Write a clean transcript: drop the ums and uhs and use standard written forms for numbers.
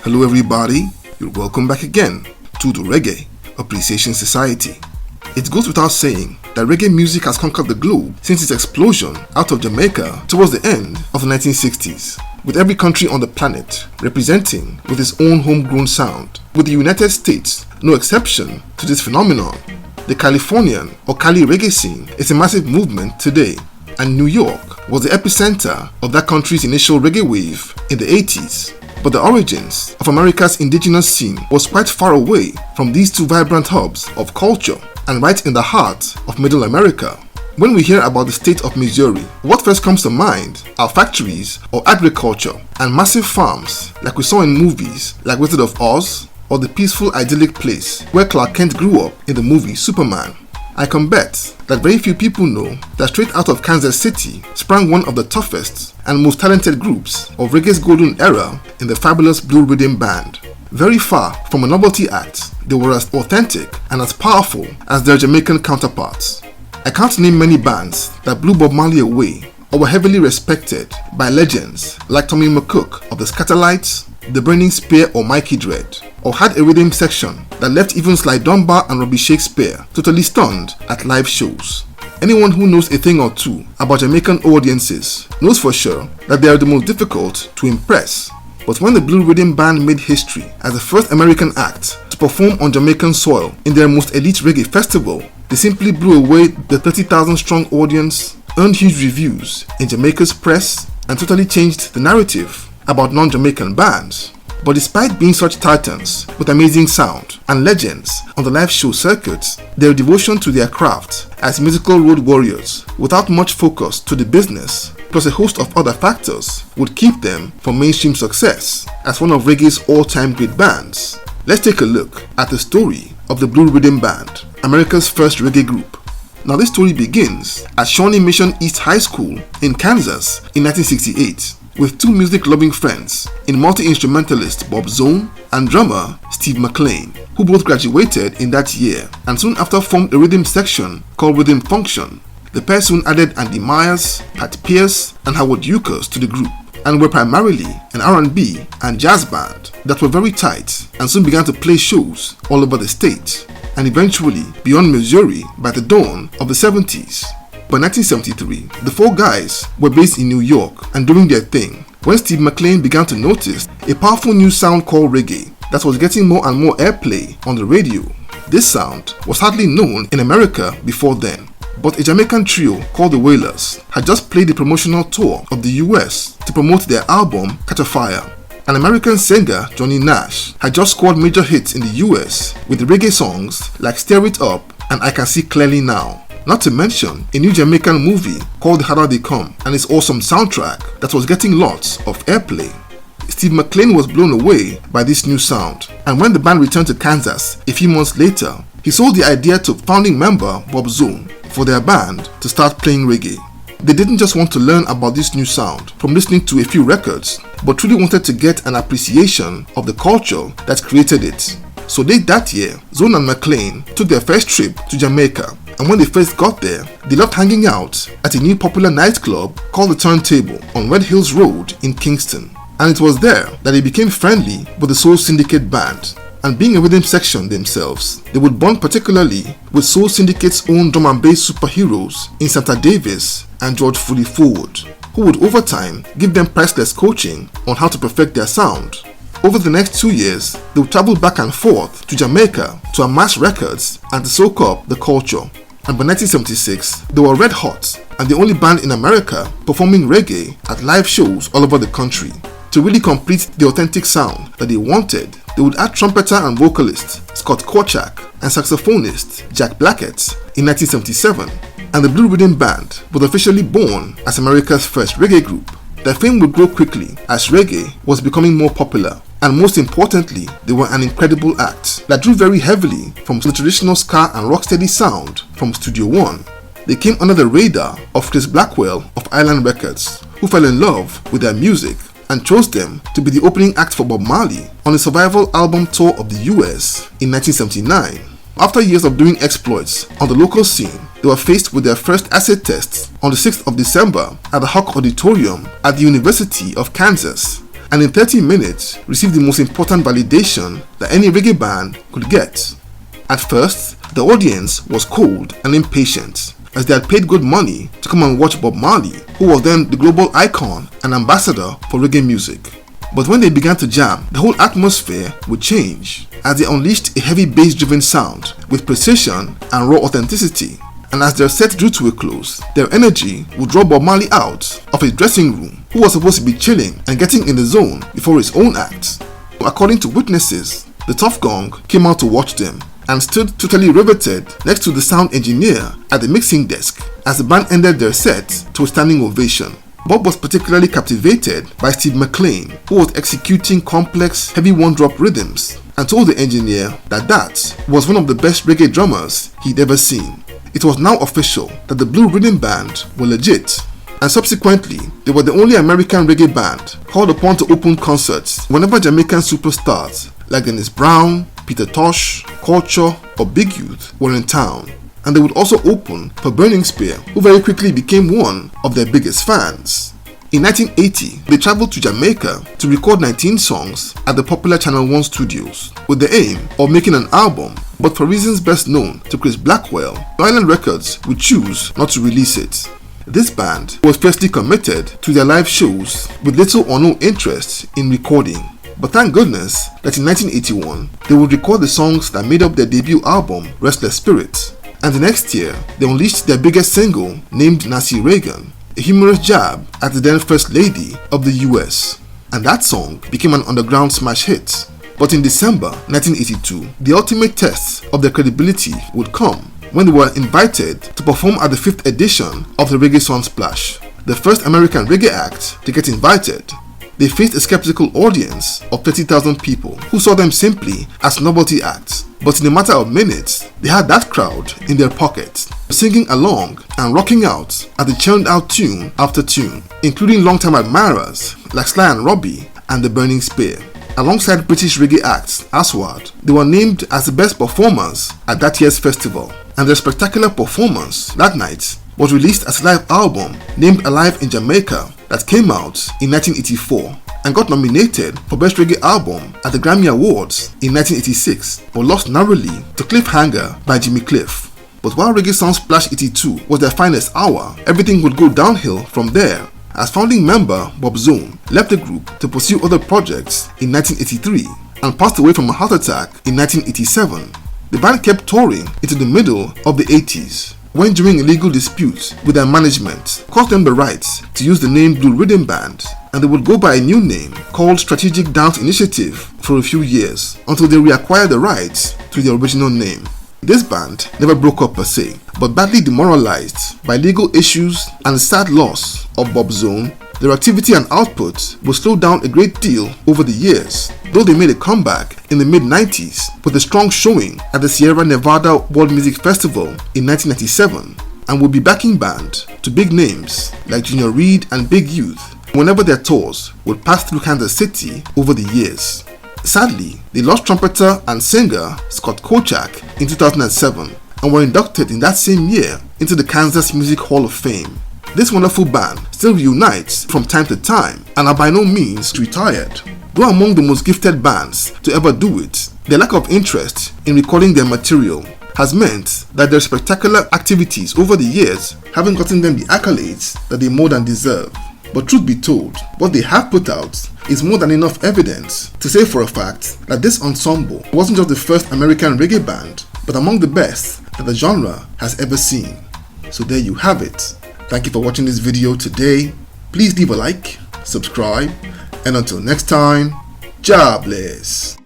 Hello everybody, you're welcome back again to the Reggae Appreciation Society. It goes without saying that reggae music has conquered the globe since its explosion out of Jamaica towards the end of the 1960s, with every country on the planet representing with its own homegrown sound, with the United States no exception to this phenomenon. The Californian or Cali reggae scene is a massive movement today, and New York was the epicenter of that country's initial reggae wave in the 80s. But the origins of America's indigenous scene was quite far away from these two vibrant hubs of culture and right in the heart of Middle America. When we hear about the state of Missouri, what first comes to mind are factories or agriculture and massive farms like we saw in movies like Wizard of Oz or the peaceful idyllic place where Clark Kent grew up in the movie Superman. I can bet that very few people know that straight out of Kansas City sprang one of the toughest and most talented groups of reggae's golden era in the fabulous Blue Riddim Band. Very far from a novelty act, they were as authentic and as powerful as their Jamaican counterparts. I can't name many bands that blew Bob Marley away or were heavily respected by legends like Tommy McCook of the Scatterlights, the Burning Spear or Mikey Dread, or had a rhythm section that left even Sly Dunbar and Robbie Shakespeare totally stunned at live shows. Anyone who knows a thing or two about Jamaican audiences knows for sure that they are the most difficult to impress. But when the Blue Riddim Band made history as the first American act to perform on Jamaican soil in their most elite reggae festival, they simply blew away the 30,000 strong audience, earned huge reviews in Jamaica's press, and totally changed the narrative about non-Jamaican bands. But despite being such titans with amazing sound and legends on the live show circuits, their devotion to their craft as musical road warriors without much focus to the business, plus a host of other factors, would keep them from mainstream success as one of reggae's all-time great bands. Let's take a look at the story of the Blue Riddim Band, America's first reggae group. Now this story begins at Shawnee Mission East High School in Kansas in 1968. With two music-loving friends in multi-instrumentalist Bob Zone and drummer Steve McLean, who both graduated in that year and soon after formed a rhythm section called Rhythm Function. The pair soon added Andy Myers, Pat Pierce, and Howard Euchers to the group, and were primarily an R&B and jazz band that were very tight and soon began to play shows all over the state, and eventually beyond Missouri by the dawn of the 70s. By 1973, the four guys were based in New York and doing their thing when Steve McLean began to notice a powerful new sound called reggae that was getting more and more airplay on the radio. This sound was hardly known in America before then, but a Jamaican trio called the Wailers had just played the promotional tour of the US to promote their album Catch a Fire. An American singer, Johnny Nash, had just scored major hits in the US with reggae songs like Stir It Up and I Can See Clearly Now. Not to mention a new Jamaican movie called The Harder They Come and its awesome soundtrack that was getting lots of airplay. Steve McLean was blown away by this new sound, and when the band returned to Kansas a few months later, he sold the idea to founding member Bob Zone for their band to start playing reggae. They didn't just want to learn about this new sound from listening to a few records, but truly wanted to get an appreciation of the culture that created it. So late that year, Zone and McLean took their first trip to Jamaica, and when they first got there, they loved hanging out at a new popular nightclub called the Turntable on Red Hills Road in Kingston. And it was there that they became friendly with the Soul Syndicate band. And being a rhythm section themselves, they would bond particularly with Soul Syndicate's own drum and bass superheroes in Santa Davis and George Fully Forward, who would over time give them priceless coaching on how to perfect their sound. Over the next 2 years, they would travel back and forth to Jamaica to amass records and to soak up the culture. And by 1976, they were red hot and the only band in America performing reggae at live shows all over the country. To really complete the authentic sound that they wanted, they would add trumpeter and vocalist Scott Korchak and saxophonist Jack Blackett in 1977, and the Blue Riddim Band was officially born as America's first reggae group. Their fame would grow quickly as reggae was becoming more popular, and most importantly, they were an incredible act that drew very heavily from the traditional ska and rocksteady sound from Studio One. They came under the radar of Chris Blackwell of Island Records, who fell in love with their music and chose them to be the opening act for Bob Marley on the Survival album tour of the US in 1979. After years of doing exploits on the local scene, they were faced with their first acid tests on the 6th of December at the Hawk Auditorium at the University of Kansas, and in 30 minutes received the most important validation that any reggae band could get. At first, the audience was cold and impatient, as they had paid good money to come and watch Bob Marley, who was then the global icon and ambassador for reggae music. But when they began to jam, the whole atmosphere would change, as they unleashed a heavy bass-driven sound with precision and raw authenticity. And as their set drew to a close, their energy would draw Bob Marley out of his dressing room, who was supposed to be chilling and getting in the zone before his own act. According to witnesses, the Tough Gong came out to watch them and stood totally riveted next to the sound engineer at the mixing desk as the band ended their set to a standing ovation. Bob was particularly captivated by Steve McLean, who was executing complex, heavy one-drop rhythms, and told the engineer that was one of the best reggae drummers he'd ever seen. It was now official that the Blue Riddim Band were legit, and subsequently, they were the only American reggae band called upon to open concerts whenever Jamaican superstars like Dennis Brown, Peter Tosh, Culture, or Big Youth were in town. And they would also open for Burning Spear, who very quickly became one of their biggest fans. In 1980, they traveled to Jamaica to record 19 songs at the popular Channel 1 studios, with the aim of making an album, but for reasons best known to Chris Blackwell, Island Records would choose not to release it. This band was fiercely committed to their live shows with little or no interest in recording. But thank goodness that in 1981, they would record the songs that made up their debut album, Restless Spirit. And the next year, they unleashed their biggest single, named Nancy Reagan, a humorous jab at the then First Lady of the US. And that song became an underground smash hit. But in December 1982, the ultimate test of their credibility would come when they were invited to perform at the 5th edition of the Reggae Sunsplash, the first American reggae act to get invited. They faced a skeptical audience of 30,000 people who saw them simply as novelty acts. But in a matter of minutes, they had that crowd in their pockets, singing along and rocking out at the churned out tune after tune, including long-time admirers like Sly and Robbie and the Burning Spear. Alongside British reggae acts Aswad, they were named as the best performers at that year's festival, and their spectacular performance that night was released as a live album named Alive in Jamaica that came out in 1984 and got nominated for Best Reggae Album at the Grammy Awards in 1986, but lost narrowly to Cliffhanger by Jimmy Cliff. But while Reggae Sunsplash 82 was their finest hour, everything would go downhill from there, as founding member Bob Zone left the group to pursue other projects in 1983 and passed away from a heart attack in 1987. The band kept touring into the middle of the 80s, when during a legal dispute with their management cost them the rights to use the name Blue Riddim Band, and they would go by a new name called Strategic Dance Initiative for a few years until they reacquired the rights to their original name. This band never broke up per se, but badly demoralized by legal issues and the sad loss of Bob Zone, their activity and output would slow down a great deal over the years, though they made a comeback in the mid-90s with a strong showing at the Sierra Nevada World Music Festival in 1997, and would be backing band to big names like Junior Reid and Big Youth whenever their tours would pass through Kansas City over the years. Sadly, they lost trumpeter and singer Scott Kochak in 2007 and were inducted in that same year into the Kansas Music Hall of Fame. This wonderful band still reunites from time to time and are by no means retired. Though among the most gifted bands to ever do it, their lack of interest in recording their material has meant that their spectacular activities over the years haven't gotten them the accolades that they more than deserve. But truth be told, what they have put out is more than enough evidence to say for a fact that this ensemble wasn't just the first American reggae band, but among the best that the genre has ever seen. So there you have it. Thank you for watching this video today. Please leave a like, subscribe, and until next time, Jah bless.